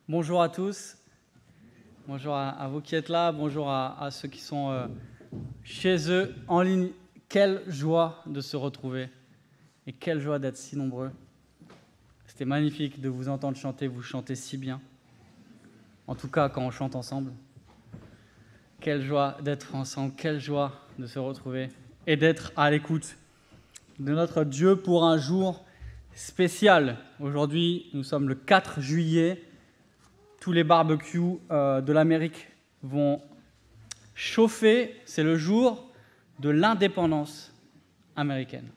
Bonjour à tous, bonjour à vous qui êtes là, bonjour à ceux qui sont chez eux en ligne. Quelle joie de se retrouver et quelle joie d'être si nombreux. C'était magnifique de vous entendre chanter, vous chantez si bien. En tout cas, quand on chante ensemble. Quelle joie d'être ensemble, quelle joie de se retrouver et d'être à l'écoute de notre Dieu pour un jour spécial. Aujourd'hui, nous sommes le 4 juillet. Tous les barbecues de l'Amérique vont chauffer. C'est le jour de l'indépendance américaine.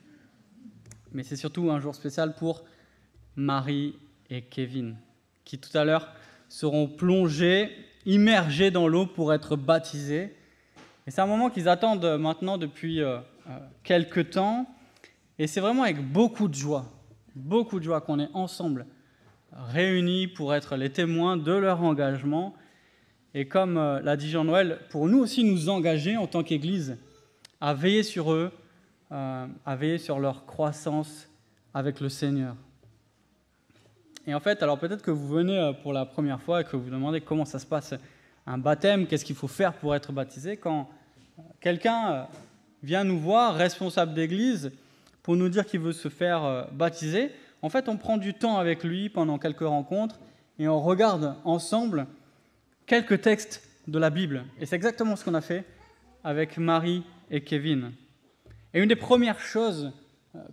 Mais c'est surtout un jour spécial pour Marie et Kevin, qui tout à l'heure seront plongés, immergés dans l'eau pour être baptisés. Et c'est un moment qu'ils attendent maintenant depuis quelques temps. Et c'est vraiment avec beaucoup de joie qu'on est ensemble, réunis pour être les témoins de leur engagement. Et comme l'a dit Jean-Noël, pour nous aussi nous engager en tant qu'Église à veiller sur eux, à veiller sur leur croissance avec le Seigneur. Et en fait, alors peut-être que vous venez pour la première fois et que vous vous demandez comment ça se passe un baptême, qu'est-ce qu'il faut faire pour être baptisé. Quand quelqu'un vient nous voir, responsable d'église, pour nous dire qu'il veut se faire baptiser, en fait, on prend du temps avec lui pendant quelques rencontres et on regarde ensemble quelques textes de la Bible. Et c'est exactement ce qu'on a fait avec Marie et Kevin. Et une des premières choses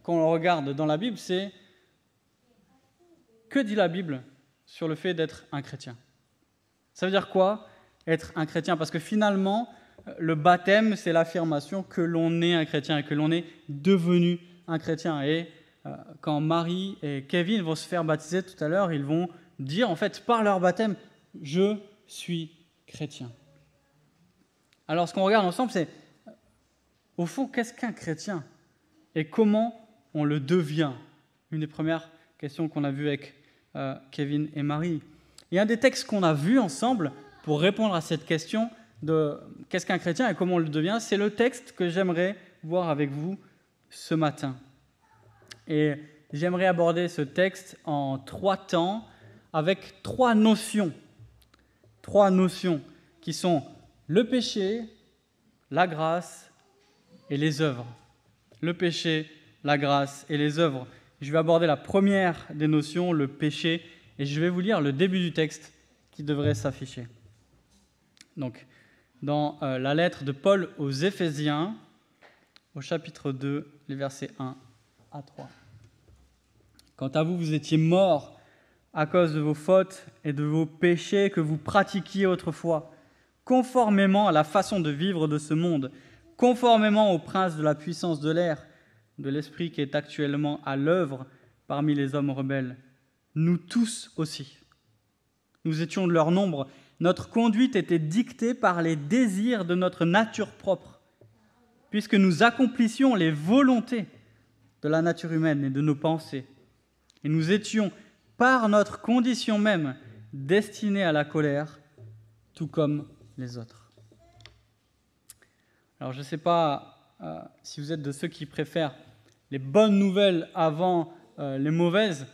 qu'on regarde dans la Bible, c'est que dit la Bible sur le fait d'être un chrétien. Ça veut dire quoi, être un chrétien? Parce que finalement, le baptême, c'est l'affirmation que l'on est un chrétien et que l'on est devenu un chrétien. Et quand Marie et Kevin vont se faire baptiser tout à l'heure, ils vont dire, en fait, par leur baptême, « Je suis chrétien ». Alors, ce qu'on regarde ensemble, c'est, au fond, qu'est-ce qu'un chrétien? Et comment on le devient? Une des premières questions qu'on a vues avec Kevin et Marie. Et un des textes qu'on a vus ensemble pour répondre à cette question de qu'est-ce qu'un chrétien et comment on le devient, c'est le texte que j'aimerais voir avec vous ce matin. Et j'aimerais aborder ce texte en 3 temps avec 3 notions. 3 notions qui sont le péché, la grâce et les œuvres. Le péché, la grâce et les œuvres. Je vais aborder la première des notions, le péché, et je vais vous lire le début du texte qui devrait s'afficher. Donc, dans la lettre de Paul aux Éphésiens, au chapitre 2, les versets 1 à 3. « Quant à vous, vous étiez morts à cause de vos fautes et de vos péchés que vous pratiquiez autrefois, conformément à la façon de vivre de ce monde, conformément au prince de la puissance de l'air, de l'esprit qui est actuellement à l'œuvre parmi les hommes rebelles. Nous tous aussi. Nous étions de leur nombre. Notre conduite était dictée par les désirs de notre nature propre, puisque nous accomplissions les volontés de la nature humaine et de nos pensées. Et nous étions, par notre condition même, destinés à la colère, tout comme les autres. » Alors, je ne sais pas si vous êtes de ceux qui préfèrent les bonnes nouvelles avant les mauvaises,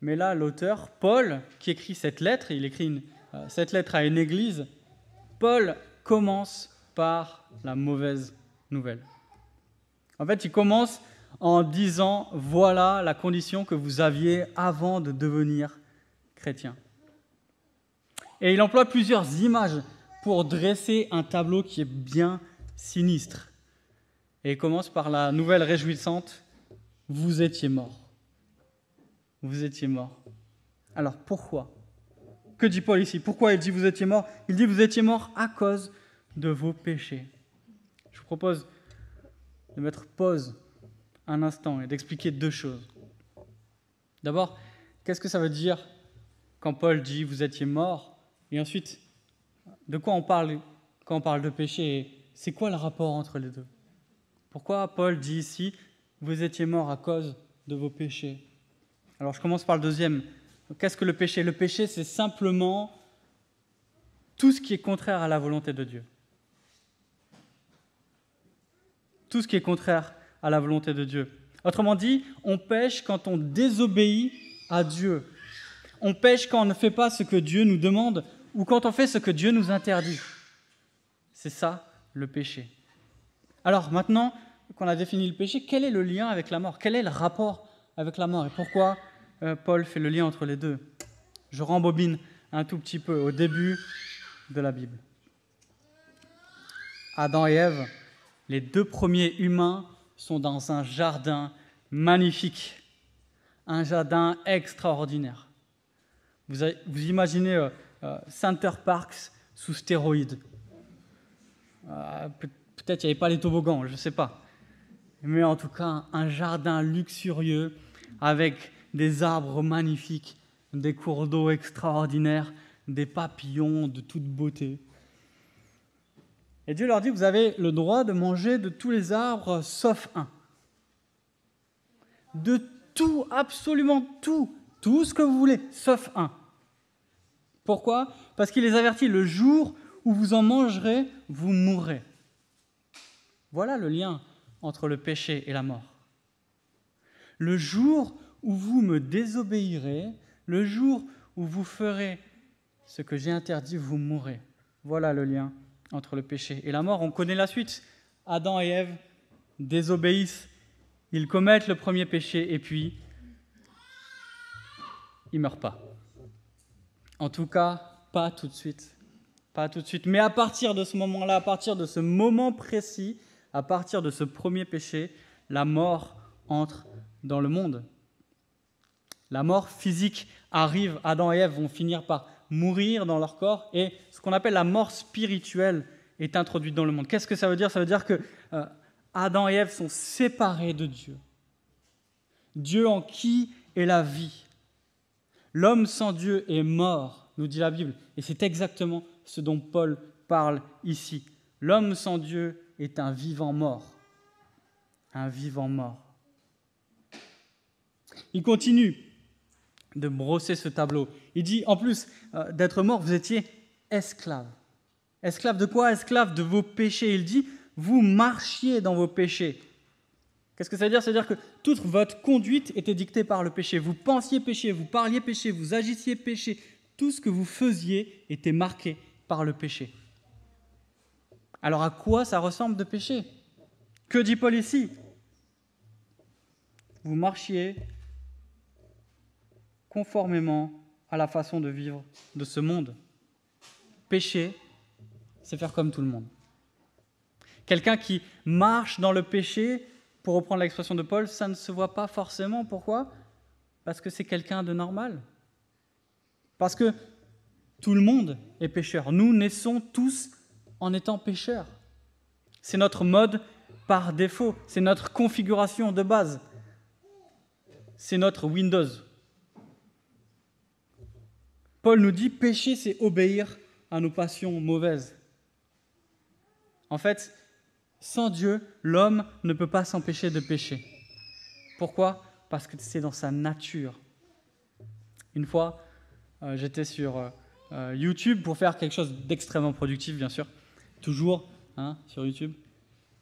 mais là, l'auteur, Paul, qui écrit cette lettre, il écrit cette lettre à une église, Paul commence par la mauvaise nouvelle. En fait, il commence en disant « Voilà la condition que vous aviez avant de devenir chrétien. » Et il emploie plusieurs images pour dresser un tableau qui est bien sinistre. Et il commence par la nouvelle réjouissante, vous étiez morts. Vous étiez morts. Alors pourquoi? Que dit Paul ici? Pourquoi il dit vous étiez morts? Il dit vous étiez morts à cause de vos péchés. Je vous propose de mettre pause un instant et d'expliquer 2 choses. D'abord, qu'est-ce que ça veut dire quand Paul dit vous étiez morts? Et ensuite, de quoi on parle quand on parle de péché? Et c'est quoi le rapport entre les deux? Pourquoi Paul dit ici, vous étiez morts à cause de vos péchés? Alors je commence par le deuxième. Qu'est-ce que le péché? Le péché, c'est simplement tout ce qui est contraire à la volonté de Dieu. Tout ce qui est contraire à la volonté de Dieu. Autrement dit, on pêche quand on désobéit à Dieu. On pêche quand on ne fait pas ce que Dieu nous demande ou quand on fait ce que Dieu nous interdit. C'est ça, le péché. Alors maintenant qu'on a défini le péché, quel est le lien avec la mort? Quel est le rapport avec la mort? Et pourquoi Paul fait le lien entre les deux? Je rembobine un tout petit peu au début de la Bible. Adam et Ève, les deux premiers humains, sont dans un jardin magnifique, un jardin extraordinaire. Vous imaginez Center Parcs sous stéroïdes. Peut-être qu'il n'y avait pas les toboggans, je ne sais pas. Mais en tout cas, un jardin luxurieux avec des arbres magnifiques, des cours d'eau extraordinaires, des papillons de toute beauté. Et Dieu leur dit, vous avez le droit de manger de tous les arbres sauf un. De tout, absolument tout, tout ce que vous voulez, sauf un. Pourquoi? Parce qu'il les avertit, le jour où vous en mangerez, vous mourrez. Voilà le lien entre le péché et la mort. Le jour où vous me désobéirez, le jour où vous ferez ce que j'ai interdit, vous mourrez. Voilà le lien entre le péché et la mort. On connaît la suite. Adam et Ève désobéissent, ils commettent le premier péché et puis ils ne meurent pas. En tout cas, pas tout de suite. Pas tout de suite. Mais à partir de ce moment-là, à partir de ce moment précis, à partir de ce premier péché, la mort entre dans le monde. La mort physique arrive. Adam et Ève vont finir par mourir dans leur corps et ce qu'on appelle la mort spirituelle est introduite dans le monde. Qu'est-ce que ça veut dire? Ça veut dire que Adam et Ève sont séparés de Dieu. Dieu en qui est la vie. L'homme sans Dieu est mort, nous dit la Bible. Et c'est exactement ce dont Paul parle ici. L'homme sans Dieu est un vivant mort. Un vivant mort. Il continue de brosser ce tableau. Il dit, en plus d'être mort, vous étiez esclaves. Esclaves de quoi? Esclaves de vos péchés. Il dit, vous marchiez dans vos péchés. Qu'est-ce que ça veut dire? Ça veut dire que toute votre conduite était dictée par le péché. Vous pensiez péché, vous parliez péché, vous agissiez péché. Tout ce que vous faisiez était marqué par le péché. Alors à quoi ça ressemble de péché? Que dit Paul ici? Vous marchiez conformément à la façon de vivre de ce monde. Pécher, c'est faire comme tout le monde. Quelqu'un qui marche dans le péché, pour reprendre l'expression de Paul, ça ne se voit pas forcément. Pourquoi? Parce que c'est quelqu'un de normal. Parce que tout le monde est pécheur. Nous naissons tous en étant pécheurs. C'est notre mode par défaut. C'est notre configuration de base. C'est notre Windows. Paul nous dit, pécher, c'est obéir à nos passions mauvaises. En fait, sans Dieu, l'homme ne peut pas s'empêcher de pécher. Pourquoi? Parce que c'est dans sa nature. Une fois, j'étais sur YouTube pour faire quelque chose d'extrêmement productif, bien sûr. Toujours sur YouTube.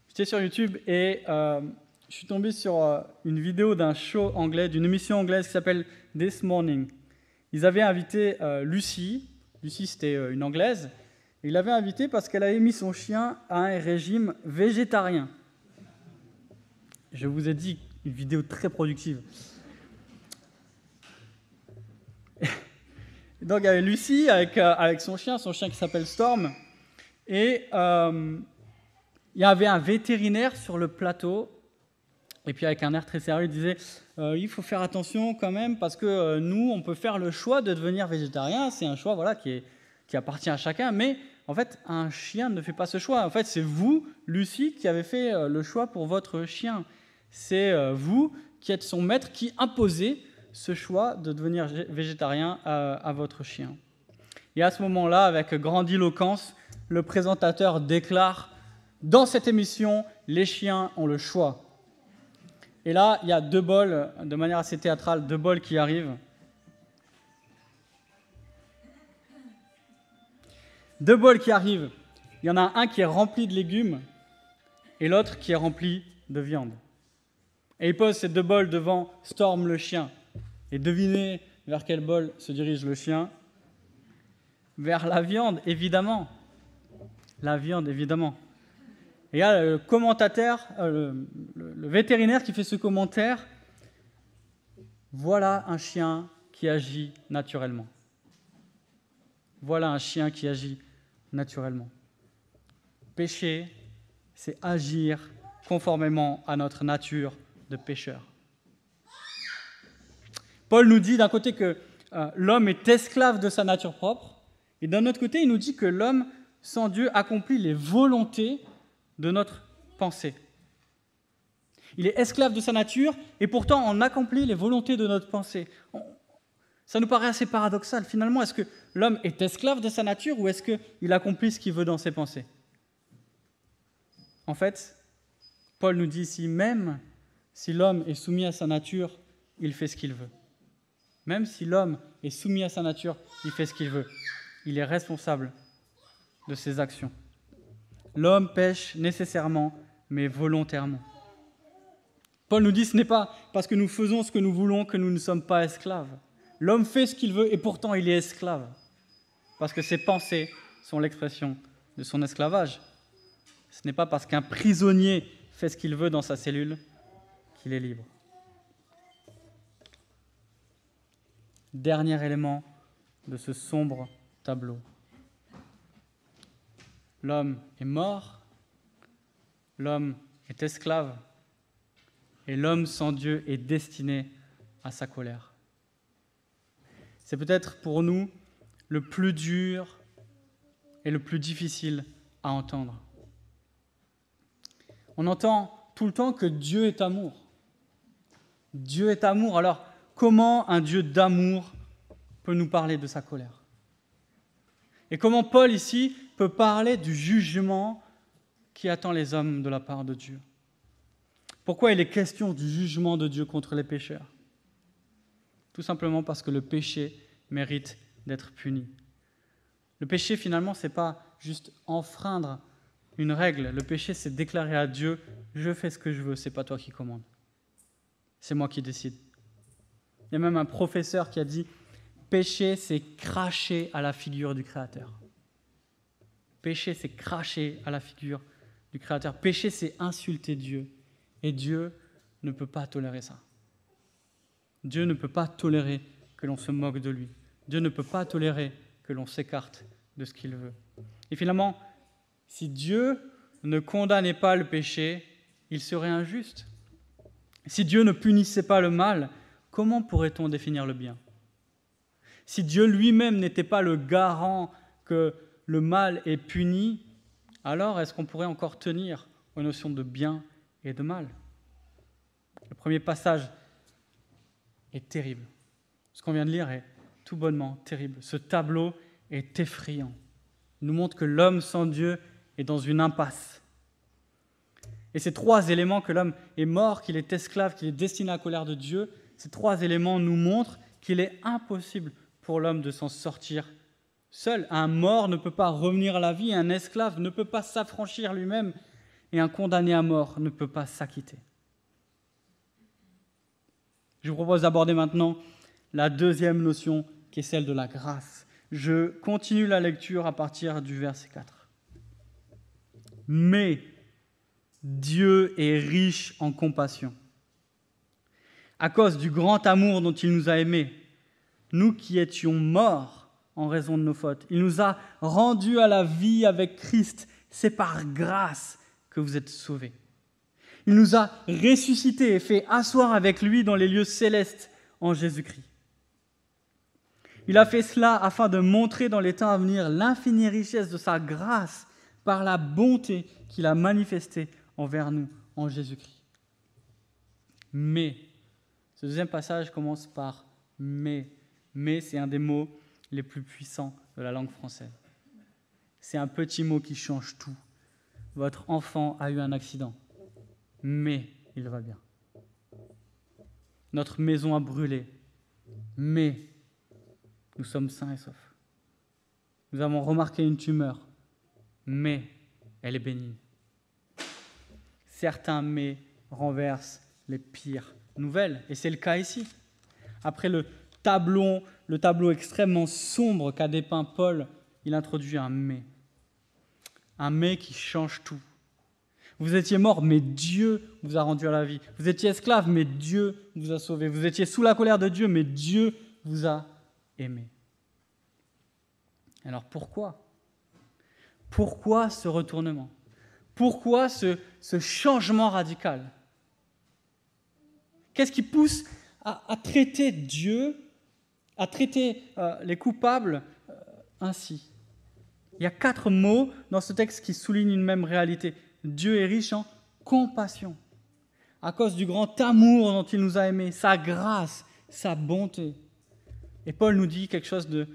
J'étais sur YouTube et je suis tombé sur une vidéo d'un show anglais, d'une émission anglaise qui s'appelle This Morning. Ils avaient invité Lucie. Lucie, c'était une Anglaise. Ils l'avaient invitée parce qu'elle avait mis son chien à un régime végétarien. Je vous ai dit, une vidéo très productive. Donc, il y avait Lucie avec son chien qui s'appelle Storm. Et il y avait un vétérinaire sur le plateau. Et puis, avec un air très sérieux, il disait il faut faire attention quand même parce que nous, on peut faire le choix de devenir végétarien. C'est un choix qui appartient à chacun. Mais en fait, un chien ne fait pas ce choix. En fait, c'est vous, Lucie, qui avez fait le choix pour votre chien. C'est vous qui êtes son maître, qui imposez ce choix de devenir végétarien à votre chien. Et à ce moment-là, avec grandiloquence, le présentateur déclare « Dans cette émission, les chiens ont le choix ». Et là, il y a deux bols, de manière assez théâtrale, deux bols qui arrivent. Deux bols qui arrivent. Il y en a un qui est rempli de légumes et l'autre qui est rempli de viande. Et il pose ces deux bols devant Storm le chien. Et devinez vers quel bol se dirige le chien? Vers la viande, évidemment. La viande, évidemment. Et il y a le commentateur, le vétérinaire qui fait ce commentaire. Voilà un chien qui agit naturellement. Voilà un chien qui agit naturellement. Pécher, c'est agir conformément à notre nature de pécheur. Paul nous dit d'un côté que l'homme est esclave de sa nature propre, et d'un autre côté, il nous dit que l'homme, sans Dieu, accomplit les volontés de notre pensée. Il est esclave de sa nature, et pourtant on accomplit les volontés de notre pensée. Ça nous paraît assez paradoxal. Finalement, est-ce que l'homme est esclave de sa nature ou est-ce qu'il accomplit ce qu'il veut dans ses pensées? En fait, Paul nous dit ici, même si l'homme est soumis à sa nature, il fait ce qu'il veut. Même si l'homme est soumis à sa nature, il fait ce qu'il veut. Il est responsable de ses actions. L'homme pêche nécessairement, mais volontairement. Paul nous dit, ce n'est pas parce que nous faisons ce que nous voulons que nous ne sommes pas esclaves. L'homme fait ce qu'il veut et pourtant il est esclave. Parce que ses pensées sont l'expression de son esclavage. Ce n'est pas parce qu'un prisonnier fait ce qu'il veut dans sa cellule qu'il est libre. Dernier élément de ce sombre tableau. L'homme est mort, l'homme est esclave, et l'homme sans Dieu est destiné à sa colère. C'est peut-être pour nous le plus dur et le plus difficile à entendre. On entend tout le temps que Dieu est amour. Dieu est amour, alors comment un Dieu d'amour peut nous parler de sa colère? Et comment Paul ici peut parler du jugement qui attend les hommes de la part de Dieu? Pourquoi il est question du jugement de Dieu contre les pécheurs? Tout simplement parce que le péché mérite d'être puni. Le péché, finalement, ce n'est pas juste enfreindre une règle. Le péché, c'est déclarer à Dieu « Je fais ce que je veux, c'est pas toi qui commandes. C'est moi qui décide. » Il y a même un professeur qui a dit « Péché, c'est cracher à la figure du Créateur. » Péché, c'est cracher à la figure du Créateur. Péché, c'est insulter Dieu. Et Dieu ne peut pas tolérer ça. Dieu ne peut pas tolérer que l'on se moque de lui. Dieu ne peut pas tolérer que l'on s'écarte de ce qu'il veut. Et finalement, si Dieu ne condamnait pas le péché, il serait injuste. Si Dieu ne punissait pas le mal, comment pourrait-on définir le bien? Si Dieu lui-même n'était pas le garant que le mal est puni, alors est-ce qu'on pourrait encore tenir aux notions de bien et de mal? Le premier passage est terrible. Ce qu'on vient de lire est tout bonnement terrible. Ce tableau est effrayant. Il nous montre que l'homme sans Dieu est dans une impasse. Et ces trois éléments, que l'homme est mort, qu'il est esclave, qu'il est destiné à la colère de Dieu, ces trois éléments nous montrent qu'il est impossible pour l'homme de s'en sortir seul. Un mort ne peut pas revenir à la vie, un esclave ne peut pas s'affranchir lui-même, et un condamné à mort ne peut pas s'acquitter. Je vous propose d'aborder maintenant la deuxième notion, qui est celle de la grâce. Je continue la lecture à partir du verset 4. Mais Dieu est riche en compassion. À cause du grand amour dont il nous a aimés, nous qui étions morts en raison de nos fautes, il nous a rendus à la vie avec Christ. C'est par grâce que vous êtes sauvés. Il nous a ressuscités et fait asseoir avec lui dans les lieux célestes en Jésus-Christ. Il a fait cela afin de montrer dans les temps à venir l'infinie richesse de sa grâce par la bonté qu'il a manifestée envers nous en Jésus-Christ. Mais, ce deuxième passage commence par « mais ». Mais, c'est un des mots les plus puissants de la langue française. C'est un petit mot qui change tout. Votre enfant a eu un accident, mais il va bien. Notre maison a brûlé, mais nous sommes sains et saufs. Nous avons remarqué une tumeur, mais elle est bénigne. Certains mais renversent les pires nouvelles, et c'est le cas ici. Après le le tableau extrêmement sombre qu'a dépeint Paul, il introduit un « mais ». Un « mais » qui change tout. Vous étiez mort, mais Dieu vous a rendu à la vie. Vous étiez esclave, mais Dieu vous a sauvé. Vous étiez sous la colère de Dieu, mais Dieu vous a aimé. Alors pourquoi ? Pourquoi ce retournement ? Pourquoi ce changement radical ? Qu'est-ce qui pousse à traiter Dieu, à traiter les coupables ainsi ? Il y a 4 mots dans ce texte qui soulignent une même réalité. Dieu est riche en compassion, à cause du grand amour dont il nous a aimés, sa grâce, sa bonté. Et Paul nous dit quelque chose de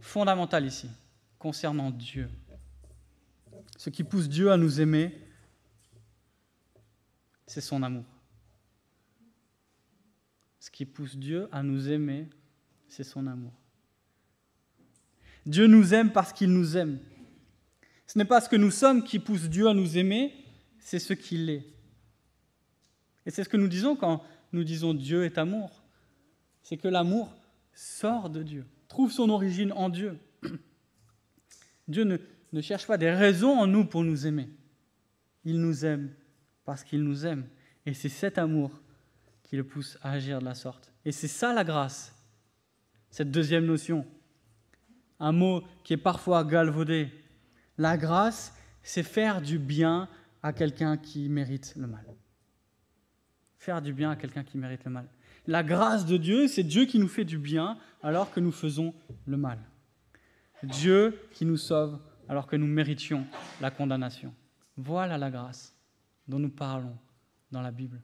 fondamental ici, concernant Dieu. Ce qui pousse Dieu à nous aimer, c'est son amour. Ce qui pousse Dieu à nous aimer, c'est son amour. Dieu nous aime parce qu'il nous aime. Ce n'est pas ce que nous sommes qui pousse Dieu à nous aimer, c'est ce qu'il est. Et c'est ce que nous disons quand nous disons Dieu est amour. C'est que l'amour sort de Dieu, trouve son origine en Dieu. Dieu ne cherche pas des raisons en nous pour nous aimer. Il nous aime parce qu'il nous aime. Et c'est cet amour qui le pousse à agir de la sorte. Et c'est ça la grâce, cette deuxième notion. Un mot qui est parfois galvaudé. La grâce, c'est faire du bien à quelqu'un qui mérite le mal. Faire du bien à quelqu'un qui mérite le mal. La grâce de Dieu, c'est Dieu qui nous fait du bien alors que nous faisons le mal. Dieu qui nous sauve alors que nous méritions la condamnation. Voilà la grâce dont nous parlons dans la Bible.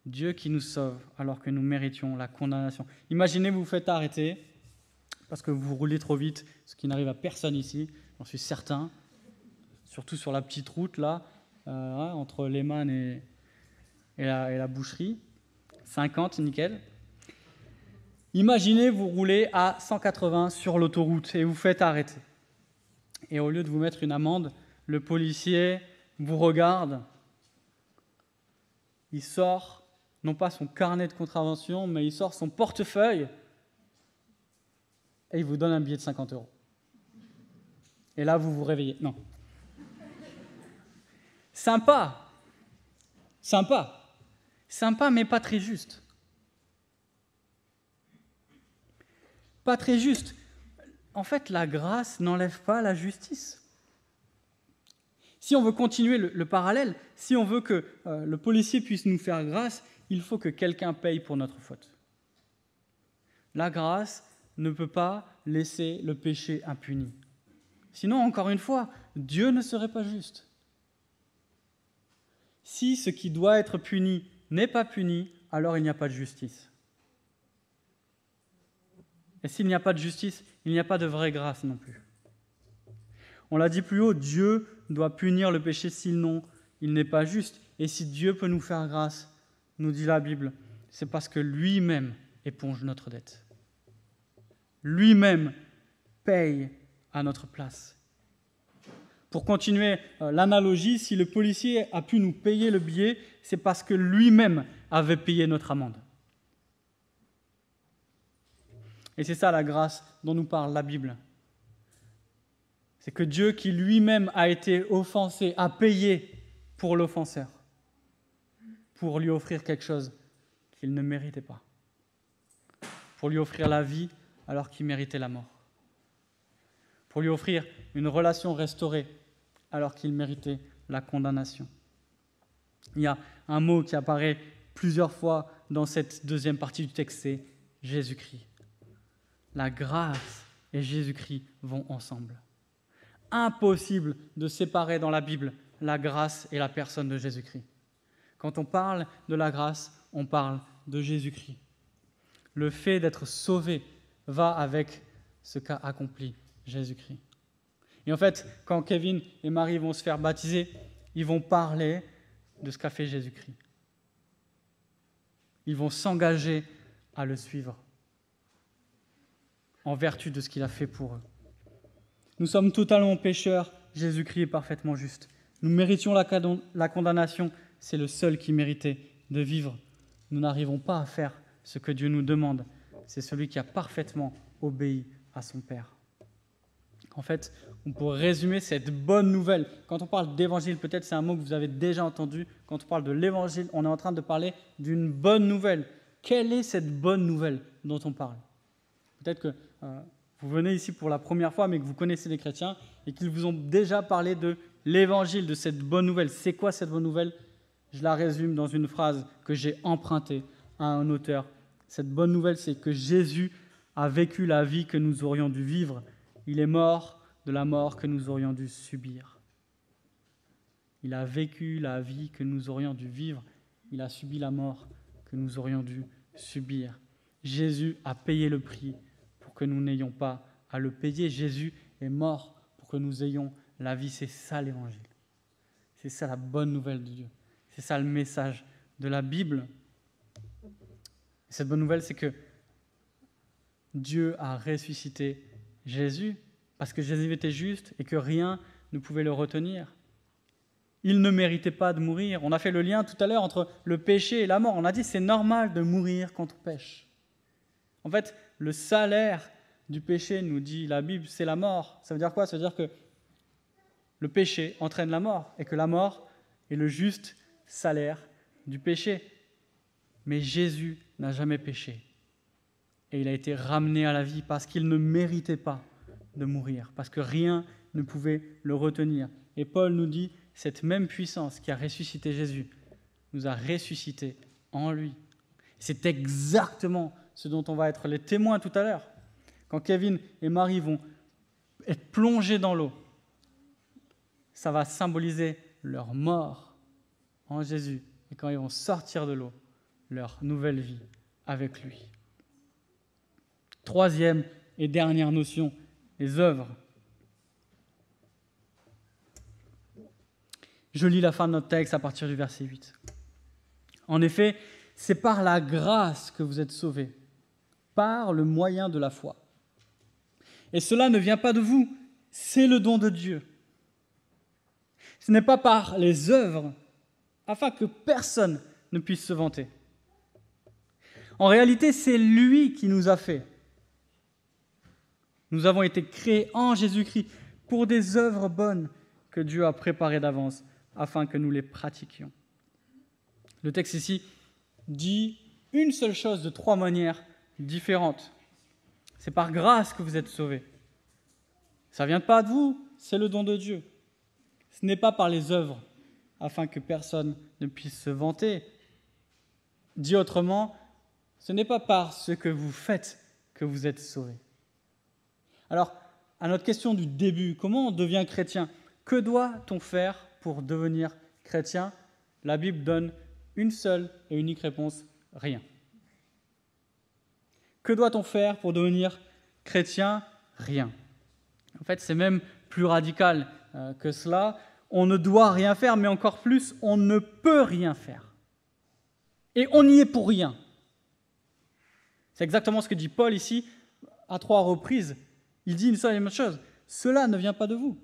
Dieu qui nous sauve alors que nous méritions la condamnation. Imaginez, vous vous faites arrêter parce que vous roulez trop vite, ce qui n'arrive à personne ici, j'en suis certain, surtout sur la petite route là, entre Lehman et la boucherie, 50, nickel. Imaginez, vous roulez à 180 sur l'autoroute et vous faites arrêter. Et au lieu de vous mettre une amende, le policier vous regarde, il sort, non pas son carnet de contravention, mais il sort son portefeuille et il vous donne un billet de 50 €. Et là, vous vous réveillez. Non. Sympa, mais pas très juste. Pas très juste. En fait, la grâce n'enlève pas la justice. Si on veut continuer le parallèle, si on veut que le policier puisse nous faire grâce, il faut que quelqu'un paye pour notre faute. La grâce ne peut pas laisser le péché impuni. Sinon, encore une fois, Dieu ne serait pas juste. Si ce qui doit être puni n'est pas puni, alors il n'y a pas de justice. Et s'il n'y a pas de justice, il n'y a pas de vraie grâce non plus. On l'a dit plus haut, Dieu doit punir le péché, sinon il n'est pas juste. Et si Dieu peut nous faire grâce, nous dit la Bible, c'est parce que lui-même éponge notre dette. Lui-même paye à notre place. Pour continuer l'analogie, si le policier a pu nous payer le billet, c'est parce que lui-même avait payé notre amende. Et c'est ça la grâce dont nous parle la Bible. C'est que Dieu qui lui-même a été offensé, a payé pour l'offenseur, pour lui offrir quelque chose qu'il ne méritait pas, pour lui offrir la vie alors qu'il méritait la mort, pour lui offrir une relation restaurée alors qu'il méritait la condamnation. Il y a un mot qui apparaît plusieurs fois dans cette deuxième partie du texte, c'est Jésus-Christ. La grâce et Jésus-Christ vont ensemble. Impossible de séparer dans la Bible la grâce et la personne de Jésus-Christ. Quand on parle de la grâce, on parle de Jésus-Christ. Le fait d'être sauvé va avec ce qu'a accompli Jésus-Christ. Et en fait, quand Kevin et Marie vont se faire baptiser, ils vont parler de ce qu'a fait Jésus-Christ. Ils vont s'engager à le suivre en vertu de ce qu'il a fait pour eux. Nous sommes totalement pécheurs, Jésus-Christ est parfaitement juste. Nous méritions la condamnation, c'est le seul qui méritait de vivre. Nous n'arrivons pas à faire ce que Dieu nous demande, c'est celui qui a parfaitement obéi à son Père. En fait, on pourrait résumer cette bonne nouvelle. Quand on parle d'évangile, peut-être c'est un mot que vous avez déjà entendu. Quand on parle de l'évangile, on est en train de parler d'une bonne nouvelle. Quelle est cette bonne nouvelle dont on parle ? Peut-être que vous venez ici pour la première fois, mais que vous connaissez les chrétiens et qu'ils vous ont déjà parlé de l'évangile, de cette bonne nouvelle. C'est quoi cette bonne nouvelle ? Je la résume dans une phrase que j'ai empruntée à un auteur. Cette bonne nouvelle, c'est que Jésus a vécu la vie que nous aurions dû vivre. Il est mort de la mort que nous aurions dû subir. Il a vécu la vie que nous aurions dû vivre. Il a subi la mort que nous aurions dû subir. Jésus a payé le prix pour que nous n'ayons pas à le payer. Jésus est mort pour que nous ayons la vie. C'est ça l'évangile. C'est ça la bonne nouvelle de Dieu. C'est ça le message de la Bible. Cette bonne nouvelle, c'est que Dieu a ressuscité Jésus parce que Jésus était juste et que rien ne pouvait le retenir. Il ne méritait pas de mourir. On a fait le lien tout à l'heure entre le péché et la mort. On a dit que c'est normal de mourir quand on pêche. En fait, le salaire du péché, nous dit la Bible, c'est la mort. Ça veut dire quoi ? Ça veut dire que le péché entraîne la mort et que la mort est le juste salaire du péché. Mais Jésus n'a jamais péché. Et il a été ramené à la vie parce qu'il ne méritait pas de mourir, parce que rien ne pouvait le retenir. Et Paul nous dit, cette même puissance qui a ressuscité Jésus nous a ressuscités en lui. C'est exactement ce dont on va être les témoins tout à l'heure. Quand Kevin et Marie vont être plongés dans l'eau, ça va symboliser leur mort en Jésus. Et quand ils vont sortir de l'eau, leur nouvelle vie avec lui. Troisième et dernière notion, les œuvres. Je lis la fin de notre texte à partir du verset 8. En effet, c'est par la grâce que vous êtes sauvés, par le moyen de la foi. Et cela ne vient pas de vous, c'est le don de Dieu. Ce n'est pas par les œuvres, afin que personne ne puisse se vanter. En réalité, c'est lui qui nous a fait. Nous avons été créés en Jésus-Christ pour des œuvres bonnes que Dieu a préparées d'avance afin que nous les pratiquions. Le texte ici dit une seule chose de trois manières différentes. C'est par grâce que vous êtes sauvés. Ça ne vient pas de vous, c'est le don de Dieu. Ce n'est pas par les œuvres afin que personne ne puisse se vanter. Dit autrement, ce n'est pas par ce que vous faites que vous êtes sauvés. Alors, à notre question du début, comment on devient chrétien ? Que doit-on faire pour devenir chrétien ? La Bible donne une seule et unique réponse, rien. Que doit-on faire pour devenir chrétien ? Rien. En fait, c'est même plus radical que cela. On ne doit rien faire, mais encore plus, on ne peut rien faire. Et on y est pour rien. C'est exactement ce que dit Paul ici, à 3 reprises. Il dit une seule et même chose. Cela ne vient pas de vous.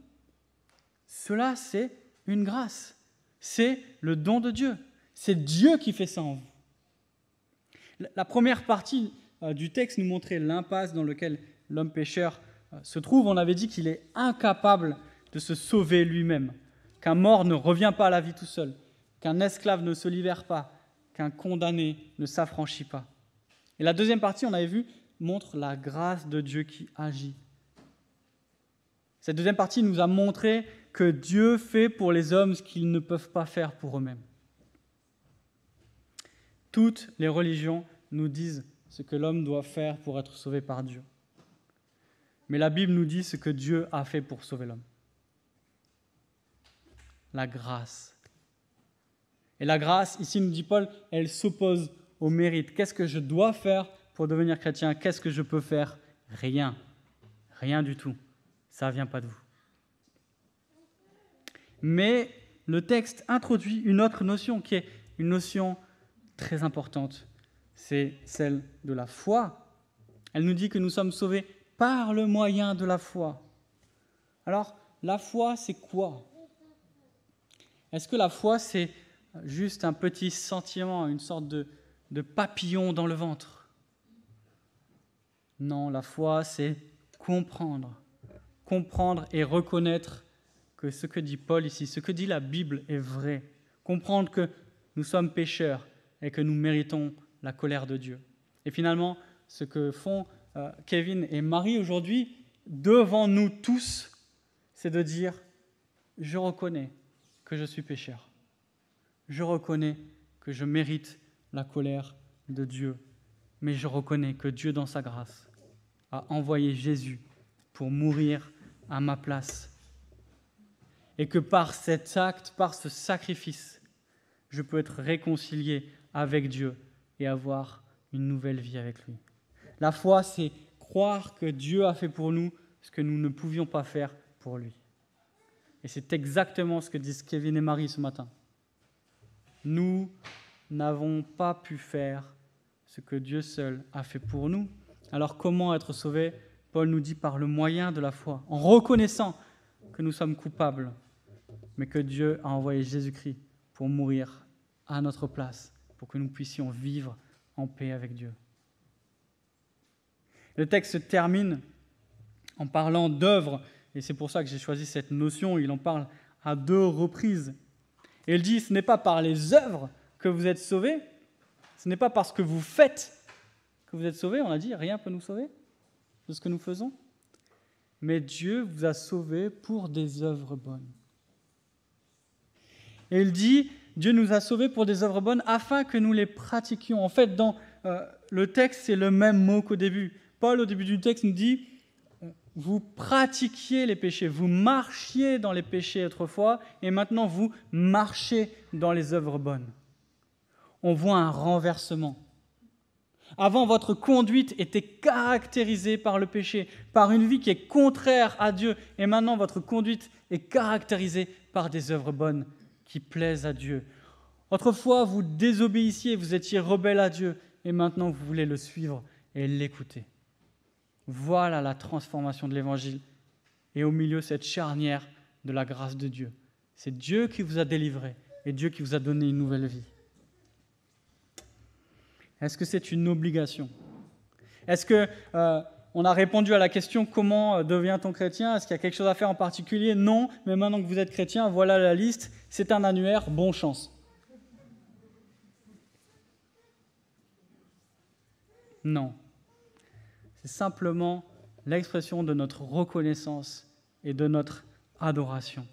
Cela, c'est une grâce. C'est le don de Dieu. C'est Dieu qui fait ça en vous. La première partie du texte nous montrait l'impasse dans laquelle l'homme pécheur se trouve. On avait dit qu'il est incapable de se sauver lui-même, qu'un mort ne revient pas à la vie tout seul, qu'un esclave ne se libère pas, qu'un condamné ne s'affranchit pas. Et la deuxième partie, on avait vu, montre la grâce de Dieu qui agit. Cette deuxième partie nous a montré que Dieu fait pour les hommes ce qu'ils ne peuvent pas faire pour eux-mêmes. Toutes les religions nous disent ce que l'homme doit faire pour être sauvé par Dieu. Mais la Bible nous dit ce que Dieu a fait pour sauver l'homme. La grâce. Et la grâce, ici nous dit Paul, elle s'oppose au mérite. Qu'est-ce que je dois faire pour devenir chrétien ? Qu'est-ce que je peux faire ? Rien. Rien du tout. Ça ne vient pas de vous. Mais le texte introduit une autre notion qui est une notion très importante. C'est celle de la foi. Elle nous dit que nous sommes sauvés par le moyen de la foi. Alors, la foi, c'est quoi ? Est-ce que la foi, c'est juste un petit sentiment, une sorte de papillon dans le ventre ? Non, la foi, c'est comprendre. Comprendre et reconnaître que ce que dit Paul ici, ce que dit la Bible est vrai. Comprendre que nous sommes pécheurs et que nous méritons la colère de Dieu. Et finalement, ce que font Kevin et Marie aujourd'hui, devant nous tous, c'est de dire « Je reconnais que je suis pécheur. Je reconnais que je mérite la colère de Dieu. Mais je reconnais que Dieu, dans sa grâce, a envoyé Jésus pour mourir à ma place. Et que par cet acte, par ce sacrifice, je peux être réconcilié avec Dieu et avoir une nouvelle vie avec lui. » La foi, c'est croire que Dieu a fait pour nous ce que nous ne pouvions pas faire pour lui. Et c'est exactement ce que disent Kevin et Marie ce matin. Nous n'avons pas pu faire ce que Dieu seul a fait pour nous. Alors comment être sauvés ? Paul nous dit par le moyen de la foi, en reconnaissant que nous sommes coupables, mais que Dieu a envoyé Jésus-Christ pour mourir à notre place, pour que nous puissions vivre en paix avec Dieu. Le texte se termine en parlant d'œuvres, et c'est pour ça que j'ai choisi cette notion. Il en parle à 2 reprises. Et il dit, ce n'est pas par les œuvres que vous êtes sauvés, ce n'est pas parce que vous faites que vous êtes sauvés, on a dit, rien ne peut nous sauver de ce que nous faisons, mais Dieu vous a sauvés pour des œuvres bonnes. Et il dit, Dieu nous a sauvés pour des œuvres bonnes afin que nous les pratiquions. En fait, dans le texte, c'est le même mot qu'au début. Paul, au début du texte, nous dit « Vous pratiquiez les péchés, vous marchiez dans les péchés autrefois, et maintenant vous marchez dans les œuvres bonnes. » On voit un renversement. Avant, votre conduite était caractérisée par le péché, par une vie qui est contraire à Dieu, et maintenant votre conduite est caractérisée par des œuvres bonnes qui plaisent à Dieu. Autrefois, vous désobéissiez, vous étiez rebelle à Dieu, et maintenant vous voulez le suivre et l'écouter. Voilà la transformation de l'Évangile. Et au milieu, cette charnière de la grâce de Dieu. C'est Dieu qui vous a délivré et Dieu qui vous a donné une nouvelle vie. Est-ce que c'est une obligation ? Est-ce qu'on a répondu à la question « Comment devient-on chrétien ?» Est-ce qu'il y a quelque chose à faire en particulier ? Non, mais maintenant que vous êtes chrétien, voilà la liste. C'est un annuaire, bonne chance. Non. C'est simplement l'expression de notre reconnaissance et de notre adoration.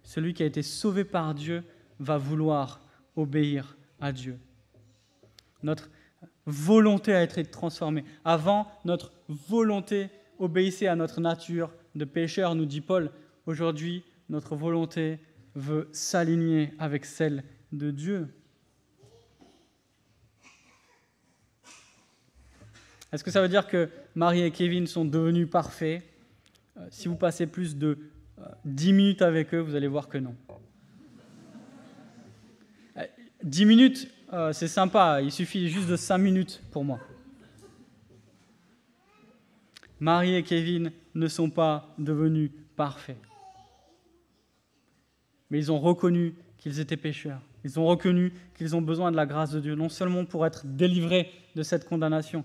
Celui qui a été sauvé par Dieu va vouloir obéir à Dieu. Notre volonté a été transformée. Avant, notre volonté obéissait à notre nature de pécheur, nous dit Paul. Aujourd'hui, notre volonté veut s'aligner avec celle de Dieu. Est-ce que ça veut dire que Marie et Kevin sont devenus parfaits ? Si vous passez plus de 10 minutes avec eux, vous allez voir que non. 10 minutes, c'est sympa, il suffit juste de 5 minutes pour moi. Marie et Kevin ne sont pas devenus parfaits. Mais ils ont reconnu qu'ils étaient pécheurs. Ils ont reconnu qu'ils ont besoin de la grâce de Dieu, non seulement pour être délivrés de cette condamnation,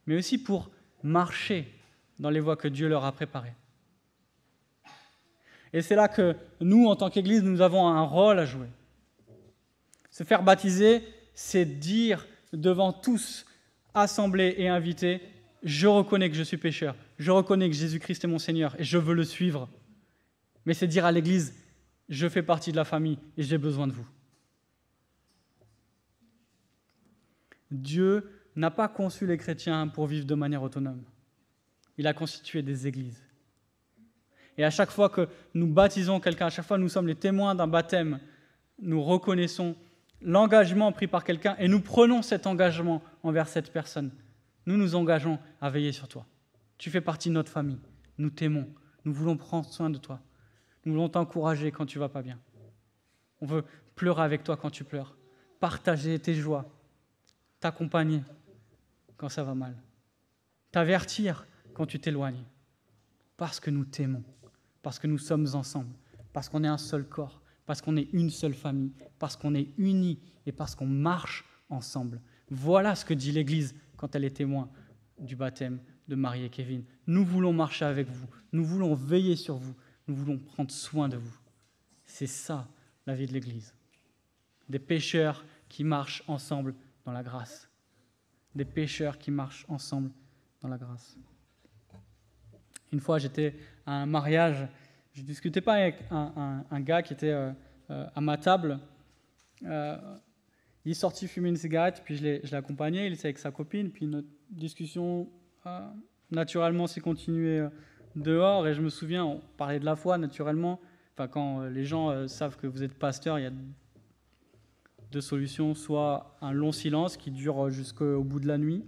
mais aussi pour marcher dans les voies que Dieu leur a préparées. Et c'est là que nous, en tant qu'Église, nous avons un rôle à jouer. Se faire baptiser, c'est dire devant tous, assemblés et invités, je reconnais que je suis pécheur, je reconnais que Jésus-Christ est mon Seigneur et je veux le suivre. Mais c'est dire à l'Église, je fais partie de la famille et j'ai besoin de vous. Dieu n'a pas conçu les chrétiens pour vivre de manière autonome. Il a constitué des églises. Et à chaque fois que nous baptisons quelqu'un, à chaque fois que nous sommes les témoins d'un baptême, nous reconnaissons l'engagement pris par quelqu'un et nous prenons cet engagement envers cette personne. Nous nous engageons à veiller sur toi. Tu fais partie de notre famille. Nous t'aimons. Nous voulons prendre soin de toi. Nous voulons t'encourager quand tu ne vas pas bien. On veut pleurer avec toi quand tu pleures, partager tes joies, t'accompagner quand ça va mal, t'avertir quand tu t'éloignes, parce que nous t'aimons, parce que nous sommes ensemble, parce qu'on est un seul corps, parce qu'on est une seule famille, parce qu'on est unis et parce qu'on marche ensemble. Voilà ce que dit l'Église quand elle est témoin du baptême de Marie et Kevin. Nous voulons marcher avec vous. Nous voulons veiller sur vous. Nous voulons prendre soin de vous. C'est ça, la vie de l'Église. Des pécheurs qui marchent ensemble dans la grâce. Des pécheurs qui marchent ensemble dans la grâce. Une fois, j'étais à un mariage. Je ne discutais pas avec un gars qui était à ma table. Il est sorti fumer une cigarette, puis je l'ai accompagné. Il était avec sa copine, puis notre discussion naturellement s'est continuée dehors. Et je me souviens, on parlait de la foi naturellement. Enfin, quand les gens savent que vous êtes pasteur, il y a deux solutions. Soit un long silence qui dure jusqu'au bout de la nuit,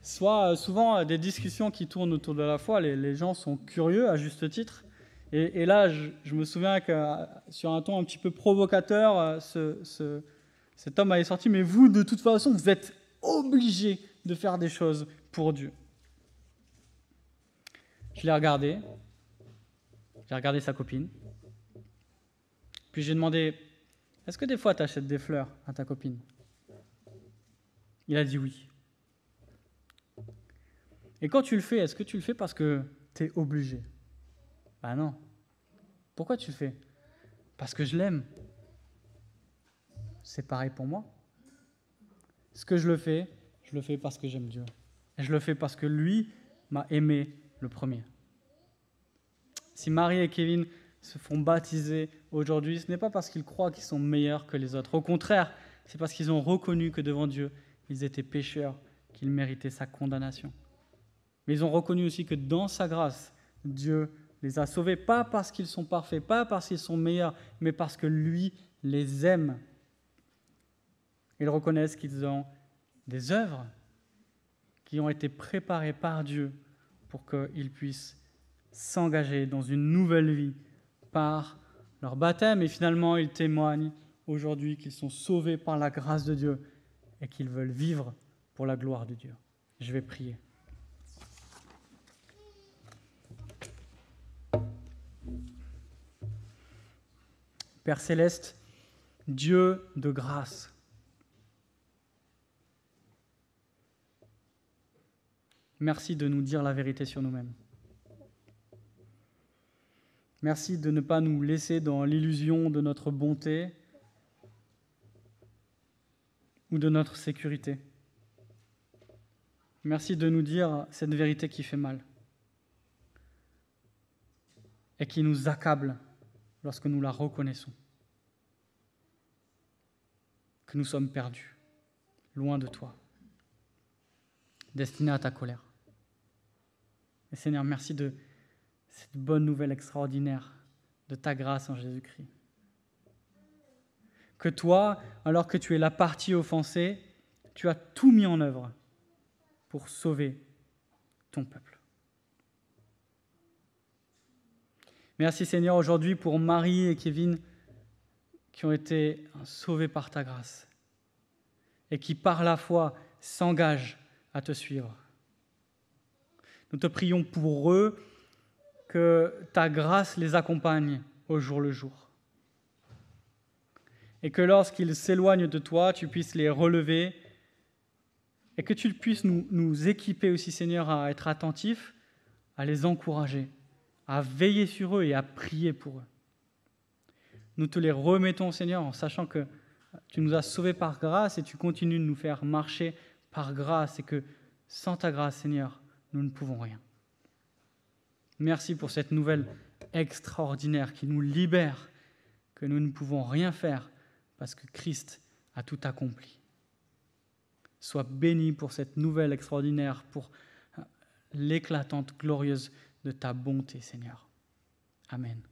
soit souvent des discussions qui tournent autour de la foi. Les gens sont curieux, à juste titre. Et là, je me souviens que sur un ton un petit peu provocateur, cet homme avait sorti « Mais vous, de toute façon, vous êtes obligés de faire des choses pour Dieu. » Je l'ai regardé. J'ai regardé sa copine. Puis j'ai demandé « Est-ce que des fois tu achètes des fleurs à ta copine ?» Il a dit oui. Et quand tu le fais, est-ce que tu le fais parce que tu es obligé ? Ben non. Pourquoi tu le fais ? Parce que je l'aime. C'est pareil pour moi. Ce que je le fais parce que j'aime Dieu. Et je le fais parce que lui m'a aimé le premier. Si Marie et Kevin se font baptiser aujourd'hui, ce n'est pas parce qu'ils croient qu'ils sont meilleurs que les autres. Au contraire, c'est parce qu'ils ont reconnu que devant Dieu, ils étaient pécheurs, qu'ils méritaient sa condamnation. Mais ils ont reconnu aussi que dans sa grâce, Dieu les a sauvés, pas parce qu'ils sont parfaits, pas parce qu'ils sont meilleurs, mais parce que lui les aime. Ils reconnaissent qu'ils ont des œuvres qui ont été préparées par Dieu pour qu'ils puissent s'engager dans une nouvelle vie par leur baptême. Et finalement, ils témoignent aujourd'hui qu'ils sont sauvés par la grâce de Dieu et qu'ils veulent vivre pour la gloire de Dieu. Je vais prier. Père céleste, Dieu de grâce, merci de nous dire la vérité sur nous-mêmes. Merci de ne pas nous laisser dans l'illusion de notre bonté ou de notre sécurité. Merci de nous dire cette vérité qui fait mal et qui nous accable lorsque nous la reconnaissons, que nous sommes perdus, loin de toi, destinés à ta colère. Et Seigneur, merci de cette bonne nouvelle extraordinaire de ta grâce en Jésus-Christ. Que toi, alors que tu es la partie offensée, tu as tout mis en œuvre pour sauver ton peuple. Merci Seigneur aujourd'hui pour Marie et Kevin qui ont été sauvés par ta grâce et qui par la foi s'engagent à te suivre. Nous te prions pour eux que ta grâce les accompagne au jour le jour et que lorsqu'ils s'éloignent de toi, tu puisses les relever et que tu puisses nous équiper aussi Seigneur à être attentifs, à les encourager, à veiller sur eux et à prier pour eux. Nous te les remettons, Seigneur, en sachant que tu nous as sauvés par grâce et tu continues de nous faire marcher par grâce et que sans ta grâce, Seigneur, nous ne pouvons rien. Merci pour cette nouvelle extraordinaire qui nous libère, que nous ne pouvons rien faire parce que Christ a tout accompli. Sois béni pour cette nouvelle extraordinaire, pour l'éclatante, glorieuse de ta bonté, Seigneur. Amen.